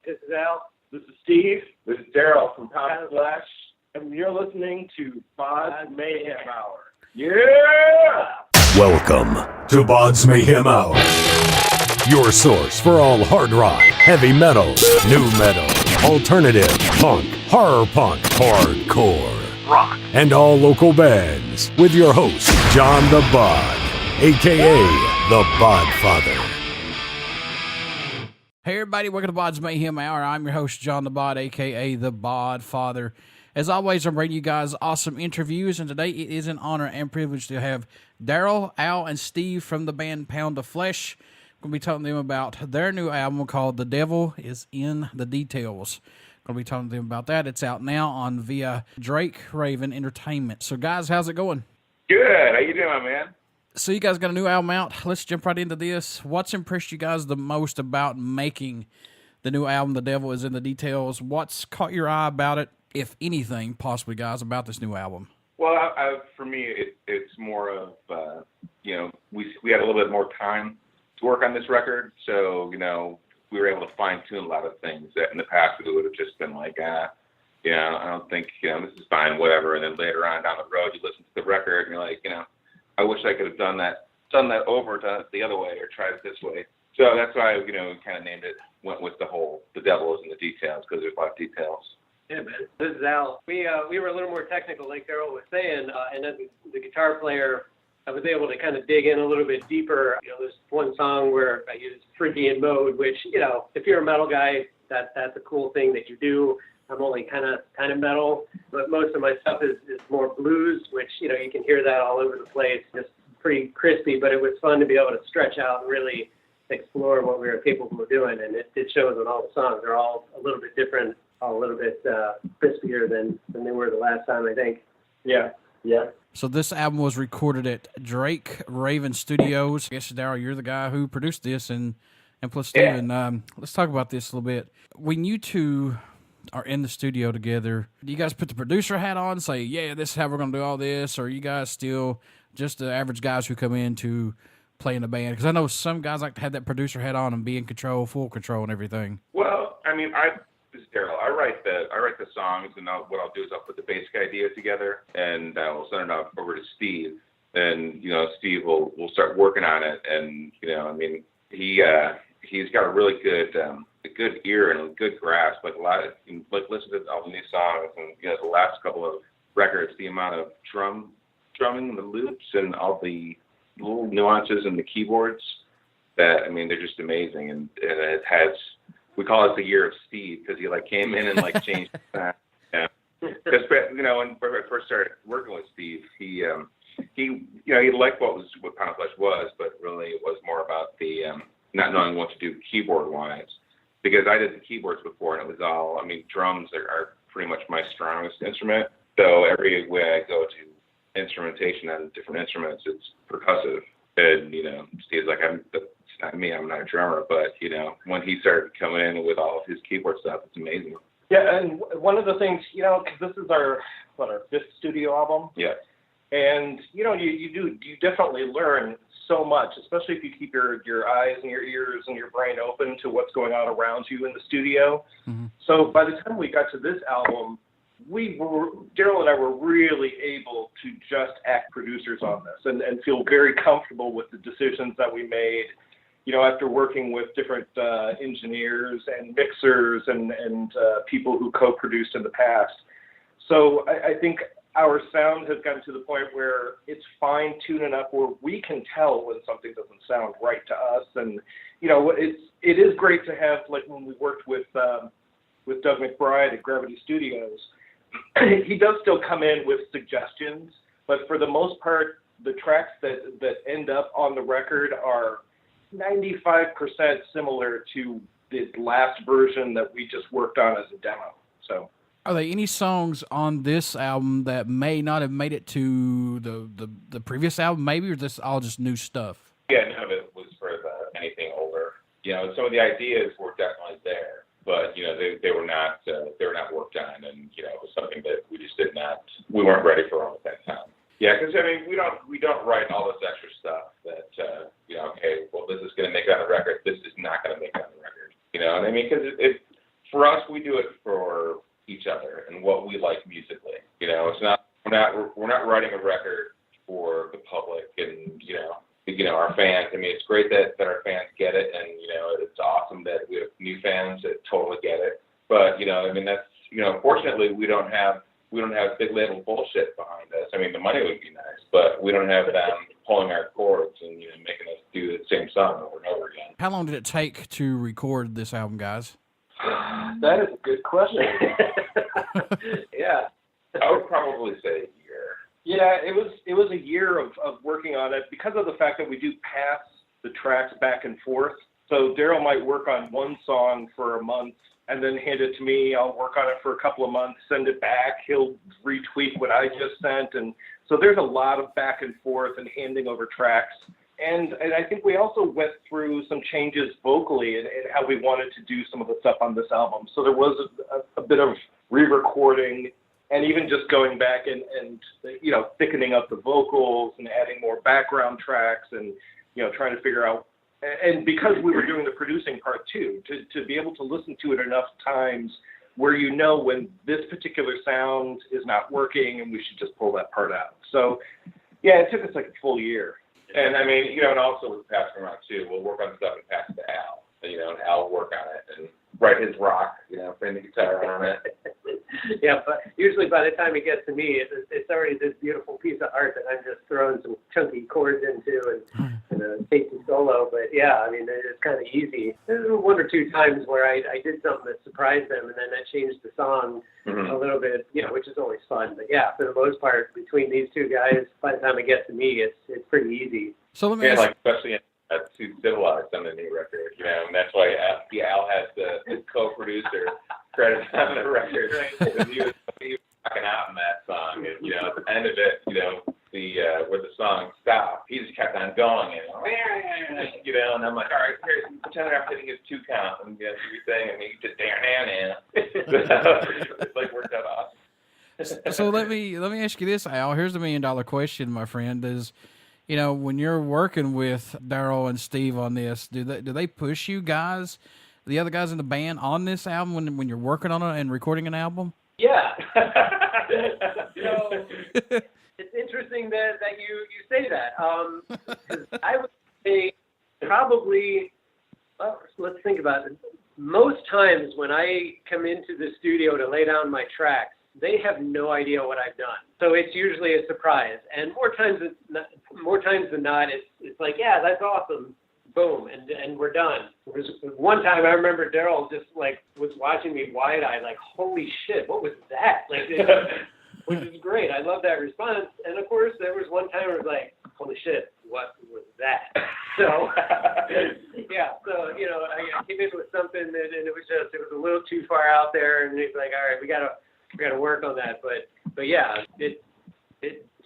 This is Al. This is Steve. This is Darrell from Pound Flesh. And you're listening to BODS Mayhem Hour. Yeah! Welcome to BODS Mayhem Hour. Your source for all hard rock, heavy metal, new metal, alternative, punk, horror punk, hardcore, rock, and all local bands. With your host, John the Bod, a.k.a. the Bodfather. Hey everybody, welcome to BODS Mayhem Hour. I'm your host, John the Bod, a.k.a. the Bodfather. As always, I'm bringing you guys awesome interviews, and today it is an honor and privilege to have Darrell, Al, and Steve from the band Pound of Flesh. I'm going to be talking to them about their new album called The Devil Is in the Details. I'm going to be talking to them about that. It's out now on via Drakeraven Entertainment. So guys, how's it going? Good. How you doing, man? So you guys got a new album out. Let's jump right into this. What's impressed you guys the most about making the new album, The Devil Is in the Details? What's caught your eye about it, if anything, possibly, guys, about this new album? Well, for me, it's more of, we had a little bit more time to work on this record. So, we were able to fine-tune a lot of things that in the past we would have just been like, I don't think, this is fine, whatever. And then later on down the road, you listen to the record and you're like, I wish I could have done that over, done it the other way, or tried it this way. So that's why, we kind of named it, went with the devil is in the details, because there's a lot of details. Yeah, man. This is Al. We were a little more technical, like Darrell was saying, and then the guitar player, I was able to kind of dig in a little bit deeper. There's one song where I use Phrygian mode, which, if you're a metal guy, that's a cool thing that you do. I'm only kind of metal, but most of my stuff is more blues, which, you can hear that all over the place. Just pretty crispy, but it was fun to be able to stretch out and really explore what we were capable of doing, and it shows on all the songs. They're all a little bit different, all a little bit crispier than they were the last time, I think. Yeah. So this album was recorded at Drakeraven Studios. I guess, Darrell, you're the guy who produced this, and plus Steven. Let's talk about this a little bit. When you two are in the studio together, do you guys put the producer hat on and say, yeah, this is how we're going to do all this, or are you guys still just the average guys who come in to play in the band? Because I know some guys like to have that producer hat on and be in control, full control and everything. Well, this is Darrell. I write the songs, and what I'll do is I'll put the basic idea together, and we'll send it over to Steve. And Steve will start working on it, and he's got a really good ear and a good grasp. Listen to all the new songs, and the last couple of records, the amount of drumming, the loops, and all the little nuances in the keyboards that they're just amazing. And it has. We call it the year of Steve, because he came in and changed that. Because when I first started working with Steve, he liked what Pound of Flesh was, but really it was more about the not knowing what to do keyboard wise. Because I did the keyboards before, and it was all. Drums are pretty much my strongest instrument. So every way I go to instrumentation on different instruments, it's percussive. And Steve's like, I'm not a drummer, but when he started coming in with all of his keyboard stuff, it's amazing. Yeah, and one of the things, because this is our fifth studio album. Yeah. And you definitely learn so much, especially if you keep your eyes and your ears and your brain open to what's going on around you in the studio. Mm-hmm. So by the time we got to this album, Darrell and I were really able to just act producers on this and feel very comfortable with the decisions that we made. After working with different engineers and mixers and people who co-produced in the past. So I think our sound has gotten to the point where it's fine-tuned enough where we can tell when something doesn't sound right to us. And, it is great to have, when we worked with Doug McBride at Gravity Studios, he does still come in with suggestions, but for the most part, the tracks that end up on the record are 95% similar to the last version that we just worked on as a demo. So, are there any songs on this album that may not have made it to the previous album, maybe, or this all just new stuff? Yeah, none of it was for anything older. Some of the ideas were definitely there, but they were not worked on, and it was something that we weren't ready for all at that time. Yeah, because we don't write all this extra stuff that okay, well, this is going to make it on the record. This is not going to make it on the record. You know what I mean? Because for us, we do it for each other and what we like musically. You know, it's not we're not writing a record for the public and our fans. I mean, it's great that our fans get it, and it's awesome that we have new fans that totally get it. But I mean, that's fortunately we don't have big label bullshit behind us. I mean, the money would be nice, but we don't have them pulling our cords and making us do the same song over and over again. How long did it take to record this album, guys? That is a good question. Yeah. I would probably say a year. Yeah, it was a year of working on it because of the fact that we do pass the tracks back and forth. So Darrell might work on one song for a month and then hand it to me. I'll work on it for a couple of months, send it back. He'll retweet what I just sent. And so there's a lot of back and forth and handing over tracks. And I think we also went through some changes vocally and how we wanted to do some of the stuff on this album. So there was a bit of re-recording and even just going back and thickening up the vocals and adding more background tracks and, trying to figure out. And because we were doing the producing part too, to be able to listen to it enough times where when this particular sound is not working and we should just pull that part out. So, yeah, it took us like a full year. And I mean, and also with passing around too, we'll work on stuff and pass it to Al. And Al will work on it and write his rock, play the guitar on it. Yeah, but usually by the time it gets to me, it's already this beautiful piece of art that I'm just throwing some chunky chords into and a tasty solo. But yeah, I mean, it's kind of easy. There were one or two times where I did something that surprised them, and then that changed the song a little bit, which is always fun. But yeah, for the most part, between these two guys, by the time it gets to me, it's pretty easy. So let me ask, especially Too Civilized on the new record, and that's why Al has the co-producer credit on the record. He was rocking out in that song, and at the end of it, where the song stopped, he just kept on going, and I'm like, all right, here, pretend I'm hitting his 2 count, and everything, and he just it's like worked out awesome. So let me ask you this, Al. Here's the $1 million question, my friend. Is when you're working with Darrell and Steve on this, do they push you guys, the other guys in the band, on this album when you're working on it and recording an album? Yeah. It's interesting that you say that. 'Cause I would say probably, well, let's think about it. Most times when I come into the studio to lay down my tracks, they have no idea what I've done. So it's usually a surprise. And more times than not, it's like, yeah, that's awesome. Boom. And we're done. There was one time I remember Darrell just was watching me wide-eyed, like, holy shit, what was that? Which is great. I love that response. And of course, there was one time I was like, holy shit, what was that? So, yeah. So, I came in with something and it was a little too far out there. And it's like, all right, we gotta work on that. But yeah, it's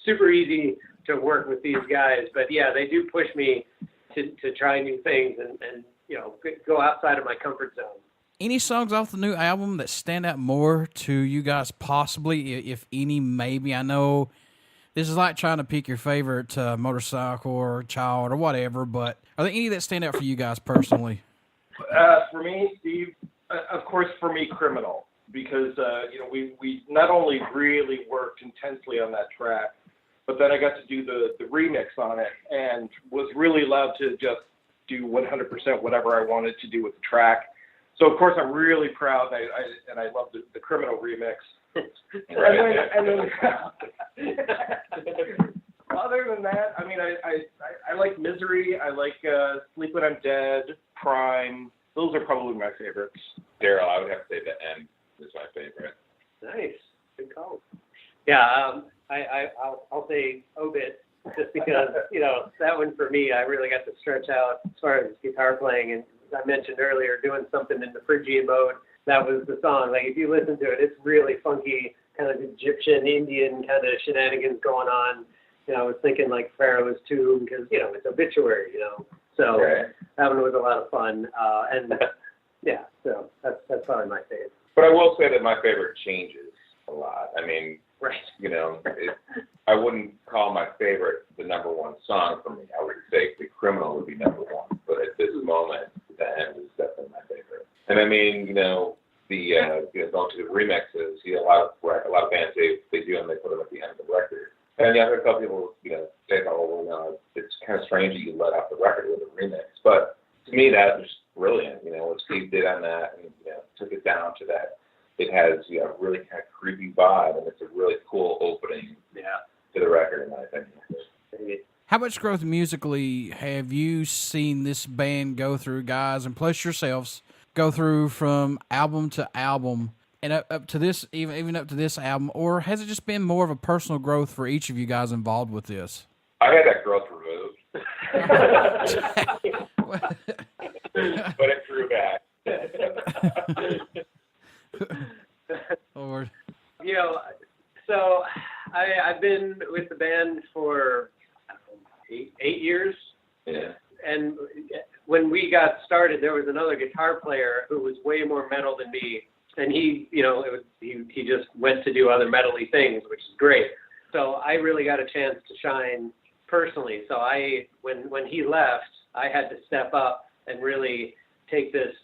super easy to work with these guys. But yeah, they do push me to try new things and go outside of my comfort zone. Any songs off the new album that stand out more to you guys, possibly, if any, maybe? I know this is like trying to pick your favorite motorcycle or child or whatever, but are there any that stand out for you guys personally? For me, Steve, of course, for me, Criminal. Because, we not only really worked intensely on that track, but then I got to do the remix on it and was really allowed to just do 100% whatever I wanted to do with the track. So, of course, I'm really proud and I love the Criminal remix. and then other than that, I mean, I like Misery. I like Sleep When I'm Dead, Prime. Those are probably my favorites. Darrell, I would have to say The End is my favorite. Nice. Good call. Yeah, I'll say Obit, just because, that one for me, I really got to stretch out as far as guitar playing. And as I mentioned earlier, doing something in the Phrygian mode, that was the song. Like, if you listen to it, it's really funky, kind of Egyptian, Indian kind of shenanigans going on. I was thinking like Pharaoh's Tomb because, it's obituary, So right. That one was a lot of fun. And yeah, so that's probably my favorite. But I will say that my favorite changes a lot. I mean, right. I wouldn't call my favorite the number one song for me. I would say The Criminal would be number one. But at this moment, The End is definitely my favorite. And I mean, going to the remixes, a lot of bands they do and they put them at the end of the record. And yeah, there are a couple people, say, oh, well, it's kind of strange that you let off the record with a remix. But to me, that was brilliant. What Steve did on that, and took it down to that. It has a really kind of creepy vibe, and it's a really cool opening to the record, in my opinion. How much growth musically have you seen this band go through, guys, and plus yourselves, go through from album to album and up to this, even up to this album, or has it just been more of a personal growth for each of you guys involved with this? I had that growth removed, but it grew back. Lord. So I've been with the band for 8 years. Yeah. And when we got started, there was another guitar player who was way more metal than me, and he just went to do other metal-y things, which is great. So I really got a chance to shine personally. So when he left, I had to step up and really take this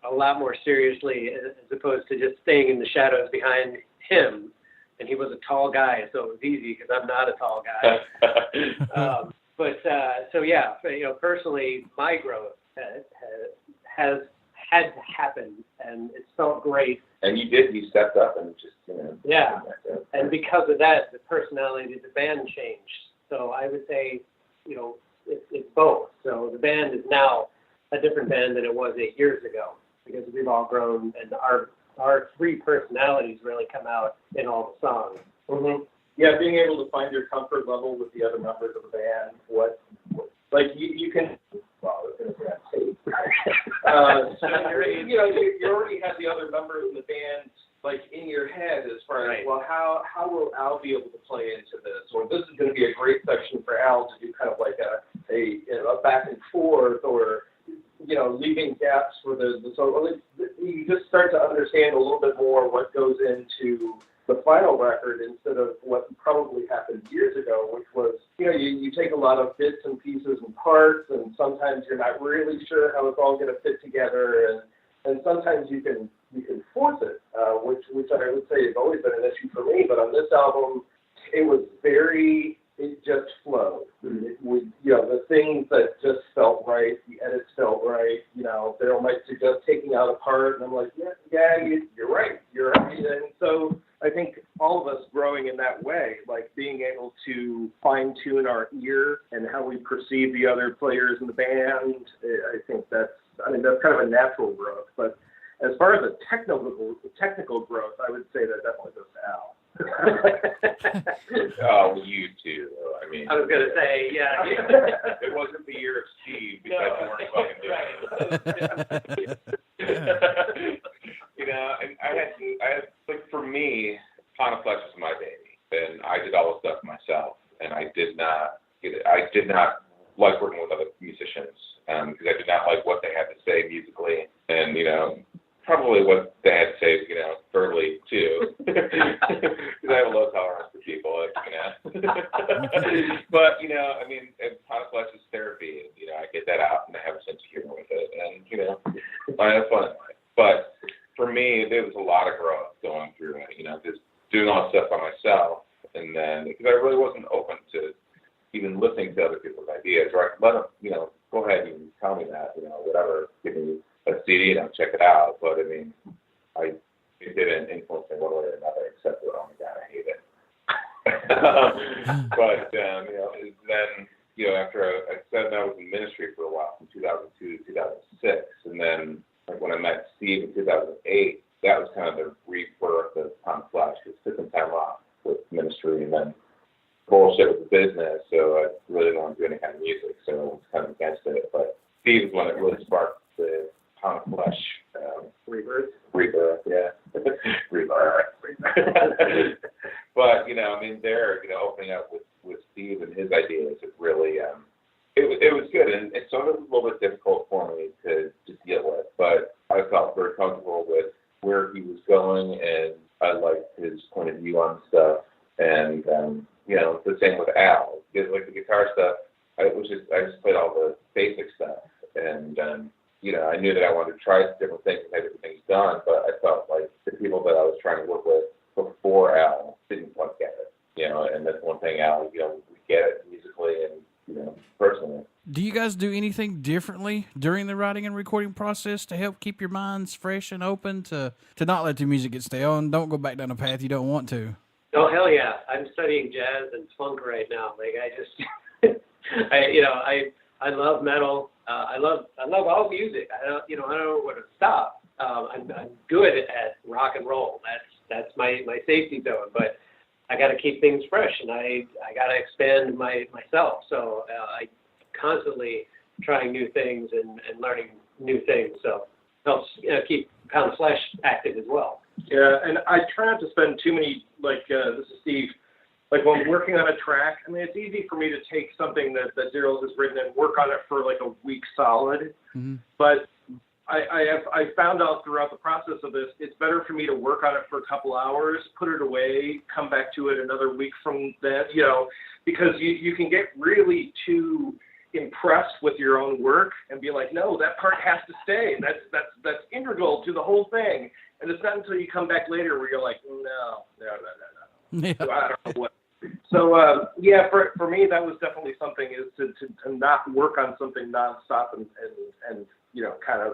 a lot more seriously, as opposed to just staying in the shadows behind him. And he was a tall guy, so it was easy because I'm not a tall guy. Personally, my growth has had to happen, and it's felt great. And you stepped up and just, Yeah, and because of that, the personality of the band changed. So I would say, it's both. So the band is now a different band than it was 8 years ago, because we've all grown, and our three personalities really come out in all the songs. Mm-hmm. Yeah, being able to find your comfort level with the other members of the band, you can, well, I was going to say that tape. You already have the other members in the band, in your head as far as, well, how will Al be able to play into this? Or this is going to be a great section for Al to do kind of like a back and forth, or, leaving gaps for the solo. You just start to understand a little bit more what goes into the final record instead of what probably happened years ago, which was, you take a lot of bits and pieces and parts, and sometimes you're not really sure how it's all going to fit together, and sometimes you can force it, which I would say has always been an issue for me. But on this album, it just flowed. The things that just felt right, the edits felt right. Darrell might suggest taking out a part, and I'm like, you're right. And so I think all of us growing in that way, being able to fine-tune our ear and how we perceive the other players in the band, I think that's kind of a natural growth. But as far as a technical growth, I would say that definitely goes to Al. Oh, you too. I was going to say, yeah. It wasn't the year of Steve because you weren't fucking doing it. And I had for me, Pound of Flesh is my baby, and I did all the stuff myself, and I did not like working with other musicians because I did not like what they had to say musically, and probably what they had to say, verbally too, because I have a low tolerance for people, But Pound of Flesh is therapy, and I get that out, and I have a sense of humor with it, and I have fun. But for me, there was a lot of growth going through it, just doing all the stuff by myself, and then because I really wasn't open to even listening to other people's ideas, or I could let them, go ahead and tell me that, whatever, give me a CD and I'll check it out. But it didn't influence me one way or another, except that, oh my God, I hate it. But then after I said I was in ministry for a while, from 2002 to 2006, and then when I met Steve in 2008, that was kind of the rebirth of Pound of Flesh. It took some time off with ministry and then bullshit with the business, so I really didn't want to do any kind of music, so I was kind of against it. But Steve is one that really sparked the Pound of Flesh rebirth, yeah. Rebirth. But, there, opening up with Steve and his ideas, it really, it was good. And some of it was a little bit difficult for me to deal with, but I felt very comfortable with where he was going, and I liked his point of view on stuff. And, the same with Al. Because, the guitar stuff, I just played all the basic stuff. And, I knew that I wanted to try different things and have different things done, but I felt like the people that I was trying to work with before Al didn't quite get it. And that's one thing, Al, we get it musically and, personally. Do you guys do anything differently during the writing and recording process to help keep your minds fresh and open to not let the music get stale and don't go back down a path you don't want to? Oh, hell yeah. I'm studying jazz and funk right now. Like, I love metal. I love all music. I don't know where to stop. I'm good at rock and roll. That's my safety zone, but I got to keep things fresh, and I got to expand myself. So I constantly trying new things and learning new things. So it helps keep Pound of Flesh active as well. Yeah, and I try not to spend too many, this is Steve, when I'm working on a track, I mean, it's easy for me to take something that Darrell has written and work on it for a week solid. Mm-hmm. But I found out throughout the process of this, it's better for me to work on it for a couple hours, put it away, come back to it another week from that, because you can get really too impressed with your own work and be like, no, that part has to stay. That's integral to the whole thing. And it's not until you come back later where you're like, no. Yeah. So I don't know what. So for me that was definitely something, is to not work on something nonstop and kind of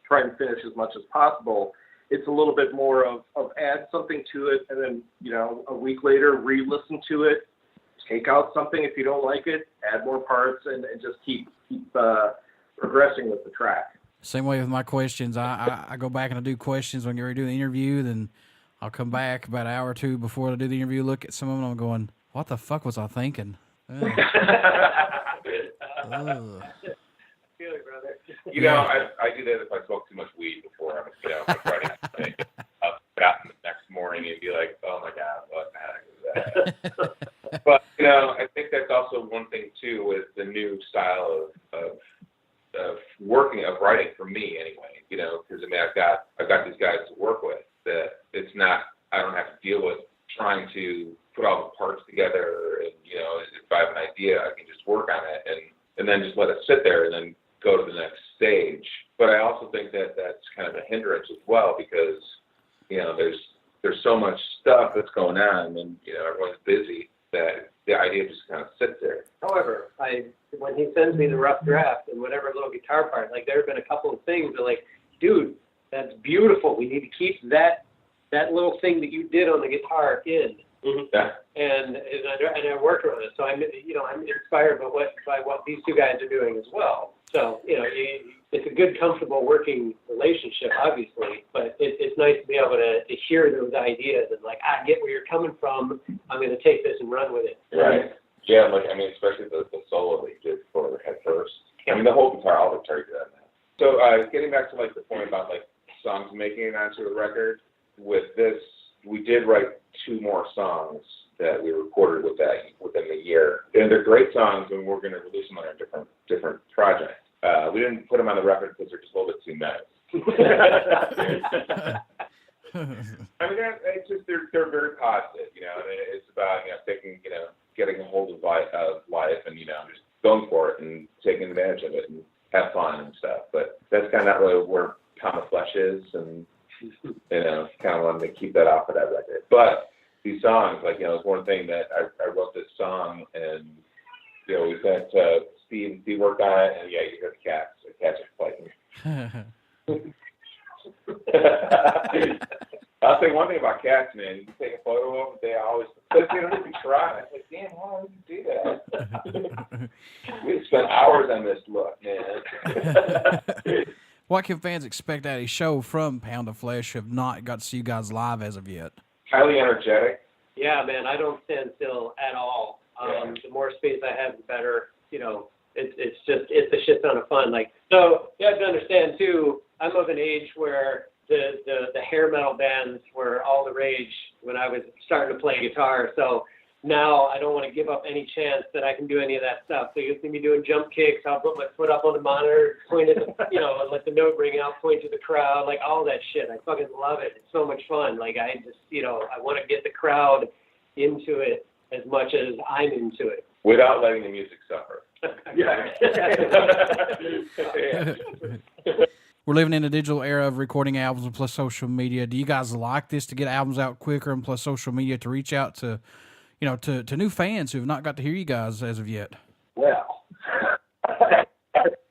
try and finish as much as possible. It's a little bit more of add something to it, and then a week later re-listen to it, take out something if you don't like it, add more parts, and just keep progressing with the track. Same way with my questions. I go back and I do questions when you're doing the interview, then I'll come back about an hour or two before I do the interview, look at some of them, and I'm going, what the fuck was I thinking? I do that if I smoke too much weed before I'm writing something. I'll get out the next morning and be like, oh my God, what the heck is that? But, I think that's also one thing too with the new style of writing for me anyway, because I've got these guys to work with that it's not, I don't have to deal with trying to put all the parts together and, if I have an idea, I can just work on it and then just let it sit there and then go to the next stage. But I also think that that's kind of a hindrance as well because, there's so much stuff that's going on and, everyone's busy that the idea just kind of sits there. However, when he sends me the rough draft and whatever little guitar part, there have been a couple of things that dude, that's beautiful. We need to keep that little thing that you did on the guitar in. Mm-hmm. Yeah. And I worked on it. So I'm inspired by what these two guys are doing as well. So, it's a good, comfortable working relationship, obviously, but it's nice to be able to hear those ideas and I get where you're coming from. I'm going to take this and run with it. Right. Yeah, especially the solo that you did for Head First. The whole guitar, all the guitar you did on that. So getting back to the point about songs making it onto the record, with this, we did write 2 more songs that we recorded within the year. And they're great songs, and we're going to release them on a different project. We didn't put them on the record because they're just a little bit too nice. They're very positive, it's about, getting a hold of life and, just going for it and taking advantage of it and have fun and stuff. But that's kind of not really where Pound of Flesh is, and, kind of wanted to keep that off of that record. But these songs, it's one thing that I wrote this song and, we got Steve worked on it, and you got the cats. The cats are fighting. I'll say one thing about cats, man. You take a photo of them, they always, they don't even try. I'm like, damn, why would you do that? We spent hours on this look, man. What can fans expect at a show from Pound of Flesh who have not got to see you guys live as of yet? Highly energetic. Yeah, man, I don't stand still at all. The more space I have, the better. It's a shit ton of fun. So you have to understand too, I'm of an age where the hair metal bands were all the rage when I was starting to play guitar. So now I don't want to give up any chance that I can do any of that stuff. So you'll see me doing jump kicks. I'll put my foot up on the monitor, point it, and let the note ring out, point to the crowd, all that shit. I fucking love it. It's so much fun. I just, I want to get the crowd into it as much as I'm into it. Without letting the music suffer. Yeah. We're living in a digital era of recording albums and plus social media. Do you guys like this to get albums out quicker and plus social media to reach out to, to new fans who have not got to hear you guys as of yet? Well,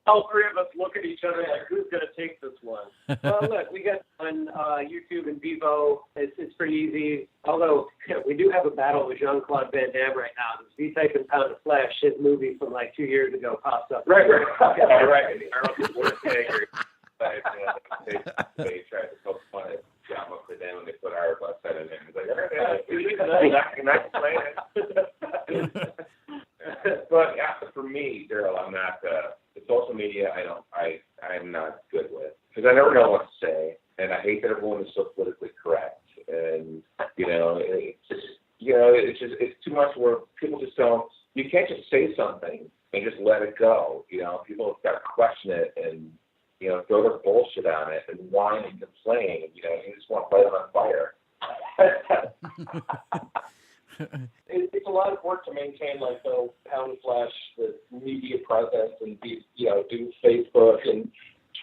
all three of us look at each other like, who's going to take this one? Well, look, we got on YouTube and Vivo. It's pretty easy. Although we do have a battle with Jean-Claude Van Damme right now. If you type in Pound of Flesh, his movie from like 2 years ago pops up. Right. They tried to poke fun at John for them and they put our website in there. It's like, but yeah, for me, Darrell, I'm not the social media. I'm not good with because I never know what to say, and I hate that everyone is so politically correct. And it's too much where people just don't. You can't just say something and just let it go. People have got to question it and throw their bullshit on it and whine and complain. You just want to light them on fire. It's a lot of work to maintain like the Pound Flesh, the media presence, and do Facebook and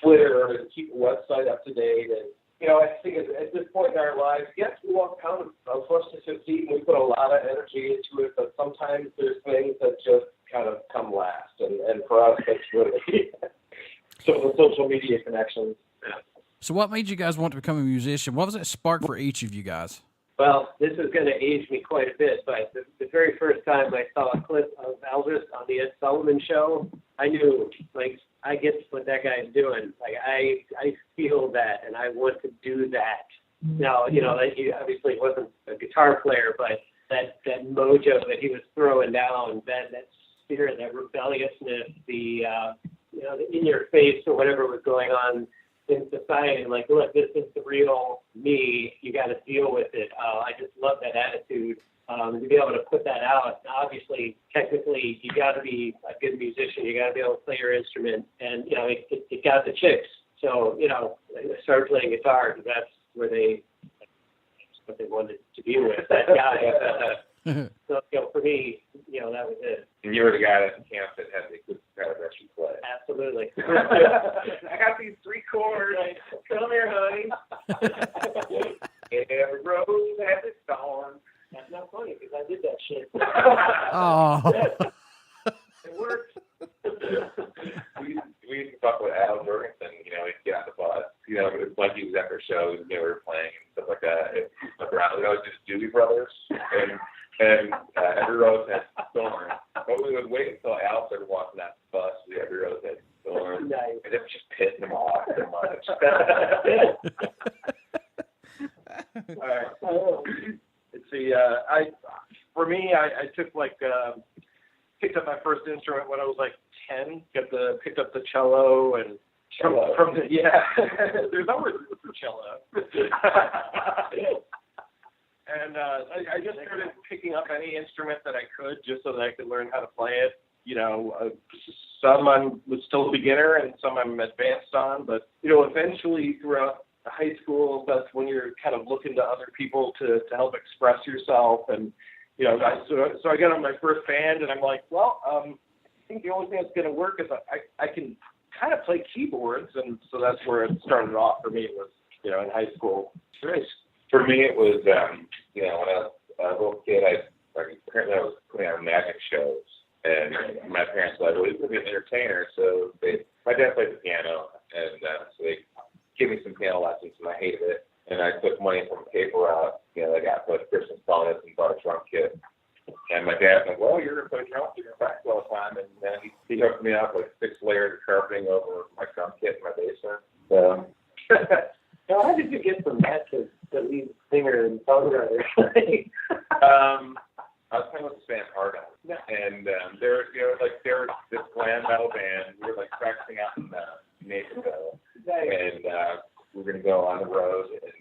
Twitter and keep the website up to date. And I think at this point in our lives, yes, we want Pound Flesh to succeed, and we put a lot of energy into it. But sometimes there's things that just kind of come last, and for us, that's really so the social media connections. So, what made you guys want to become a musician? What was that spark for each of you guys? Well, this is going to age me quite a bit, but the very first time I saw a clip of Elvis on the Ed Sullivan Show, I knew, like, I get what that guy's doing. Like, I feel that, and I want to do that. Now, that he obviously wasn't a guitar player, but that mojo that he was throwing down, that spirit, that rebelliousness, the in your face or whatever was going on in society, like, look, this is the real me. You got to deal with it. I just love that attitude. To be able to put that out. Obviously, technically, you got to be a good musician. You got to be able to play your instrument, and it got the chicks. So I started playing guitar because that's what they wanted to be with, that guy. So for me, that was it. And you were the guy at camp that had the good guitar that you play. Absolutely. I got these 3 chords. Come here, honey. Every rose has its thorn. That's not funny because I did that shit. Oh. It worked. We used to talk with Al Jorgensen, he'd get on the bus, like he was after shows, and they were playing and stuff like that. And look around, it was just Doobie Brothers, and Every Rose Has Thorn. But we would wait until Al started walking that bus with Every Rose Has Thorn, nice. And it was just pissing him off so much. For me, I took picked up my first instrument when I was like 10. Picked up the cello and from the there's always room for cello. And I just started picking up any instrument that I could just so that I could learn how to play it. Some I was still a beginner and some I'm advanced on, but eventually throughout high school, that's when you're kind of looking to other people to help express yourself. And so I got on my first band, and I'm like, well, I think the only thing that's going to work is I can kind of play keyboards, and so that's where it started off for me. It was in high school. For me, it was when I was a little kid, apparently I was putting on magic shows, and my parents said, well, you could be an entertainer. So my dad played the piano, and so they gave me some piano lessons, and I hated it. And I took money from a paper route, that I got for a Christmas bonus and bought a drum kit. And my dad's like, well, you're going to play drums, you're going to practice all the time. And then he hooked me up with 6 layers of carpeting over my drum kit in my basement. So. Now, how did you get from that to the lead singer and songwriter? I was playing with this band, Hard On. And they were this glam metal band. We were practicing out in Nashville. And we were going to go on the road and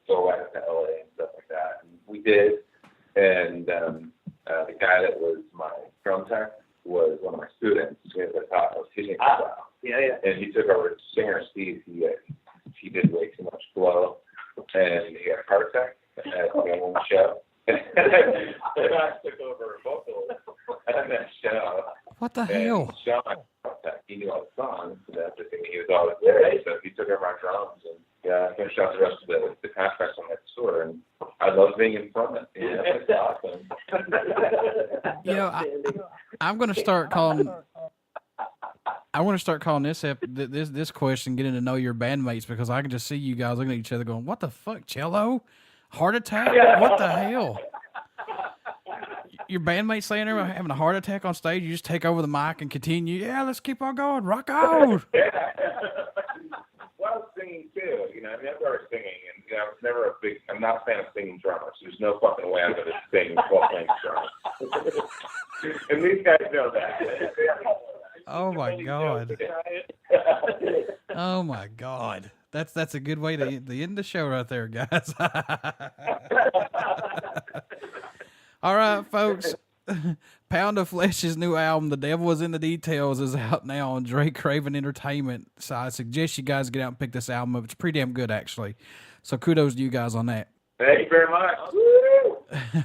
go out to LA and stuff like that. And we did. And the guy that was my drum tech was one of my students. I was teaching for a while. Yeah. And he took over singer Steve. He did way too much blow, and he got a heart attack at one show. And I took over vocals at that show. What the And hell? Sean, he knew all the songs, and after he was always there, so he took over our drums and finished out the rest of the contracts on that tour. And I love being in front of it. Yeah, it's awesome. You know, I'm going to start calling. I want to start calling this question "Getting to Know Your Bandmates" because I can just see you guys looking at each other going, "What the fuck, cello? Heart attack? What the hell?" Your bandmates saying they're having a heart attack on stage. You just take over the mic and continue. Yeah, let's keep on going. Rock on. Yeah. Well, I was singing too. You know, I mean, I started singing, and I was never I'm not a fan of singing drummers. There's no fucking way I'm going to sing while playing drums. And these guys know that. Oh my God. Oh my God. That's a good way to end the show right there, guys. All right, folks. Pound of Flesh's new album, The Devil Is in the Details, is out now on Drakeraven Entertainment. So I suggest you guys get out and pick this album up. It's pretty damn good, actually. So kudos to you guys on that. Thank you very much.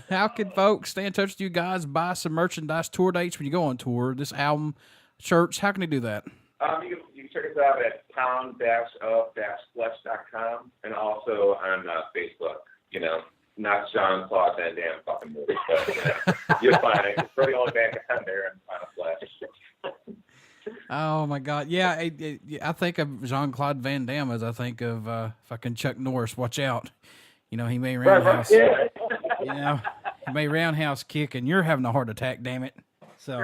How can folks stay in touch with you guys, buy some merchandise, tour dates when you go on tour, this album, shirts? How can they do that? You can check us out at pound-of-flesh.com and also on Facebook, you know. Not Jean-Claude Van Damme fucking movie, but you'll find it. It's really only back on there and Pound of Flesh. Oh my God! Yeah, I think of Jean-Claude Van Damme as I think of fucking Chuck Norris. Watch out! You know he may roundhouse. Right, yeah. You know he may roundhouse kick, and you're having a heart attack. Damn it! So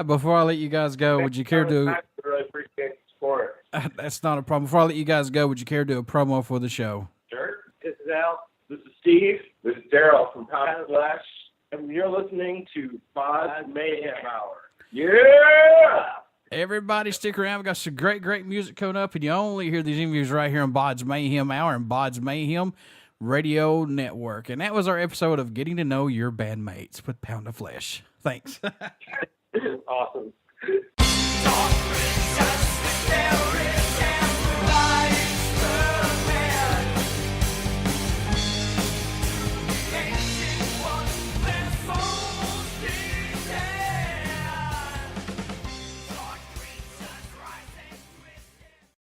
before I let you guys go, would you care to? I really appreciate the support. That's not a problem. Before I let you guys go, would you care to do a promo for the show? Sure. This is Al. This is Steve. This is Darrell from Pound of Flesh. And you're listening to BODS Mayhem Hour. Yeah! Everybody stick around. We've got some great music coming up, and you only hear these interviews right here on BODS Mayhem Hour and BODS Mayhem Radio Network. And that was our episode of Getting to Know Your Bandmates with Pound of Flesh. Thanks. Awesome. Don't resist the